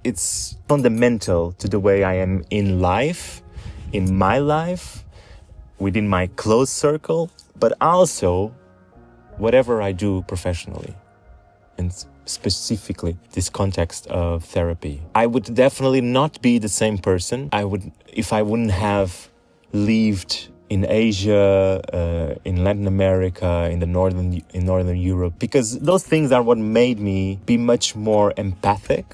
it's fundamental to the way I am in life, in my life, within my close circle, but also whatever I do professionally, and specifically this context of therapy. I would definitely not be the same person if I wouldn't have lived in Asia, in Latin America, in Northern Europe, because those things are what made me be much more empathic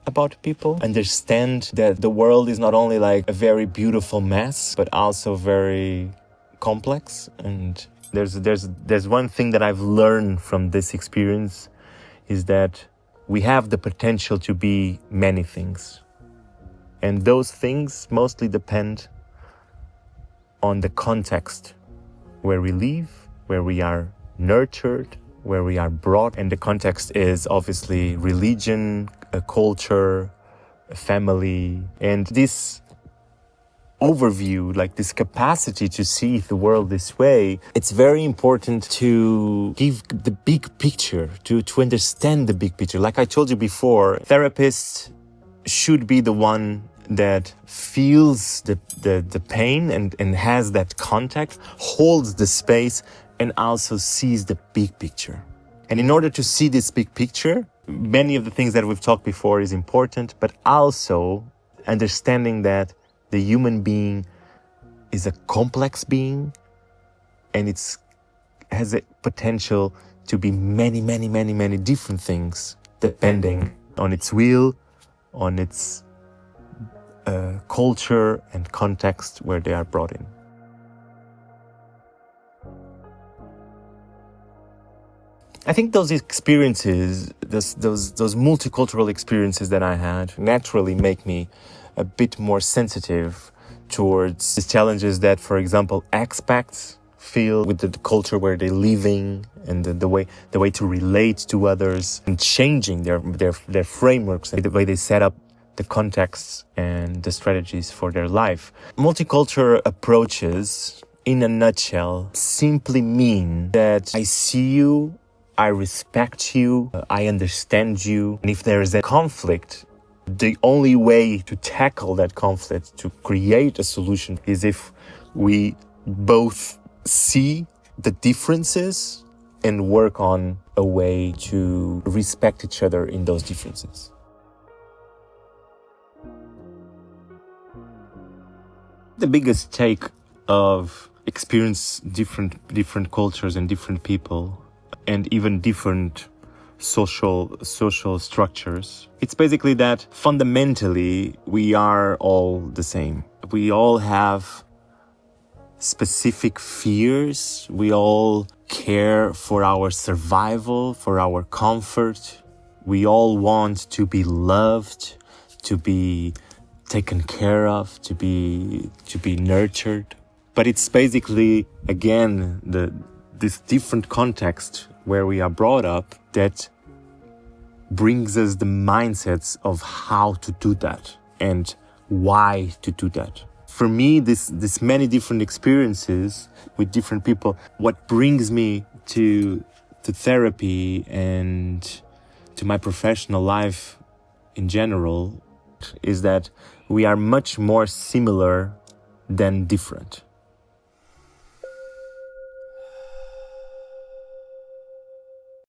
about people, understand that the world is not only like a very beautiful mess, but also very complex. And there's one thing that I've learned from this experience is that we have the potential to be many things. And those things mostly depend on the context where we live, where we are nurtured, where we are brought. And the context is obviously religion, a culture, a family. And this overview, like this capacity to see the world this way, it's very important to give the big picture, to understand the big picture. Like I told you before, therapists should be the one that feels the pain and has that contact, holds the space, and also sees the big picture. And in order to see this big picture, many of the things that we've talked before is important, but also understanding that the human being is a complex being, and it has a potential to be many, many, many, many different things, depending on its will, on its culture and context where they are brought in. I think those experiences, those multicultural experiences that I had, naturally make me a bit more sensitive towards the challenges that, for example, expats feel with the culture where they're living, and the way to relate to others, and changing their frameworks, the way they set up the contexts and the strategies for their life. Multicultural approaches, in a nutshell, simply mean that I see you, I respect you, I understand you, and if there is a conflict, the only way to tackle that conflict, to create a solution, is if we both see the differences and work on a way to respect each other in those differences. The biggest take of experience different cultures and different people, and even different social structures. It's basically that fundamentally we are all the same. We all have specific fears. We all care for our survival, for our comfort. We all want to be loved, to be taken care of, to be nurtured. But it's basically, again, this different context where we are brought up that brings us the mindsets of how to do that and why to do that. For me, this many different experiences with different people, what brings me to therapy and to my professional life in general is that we are much more similar than different.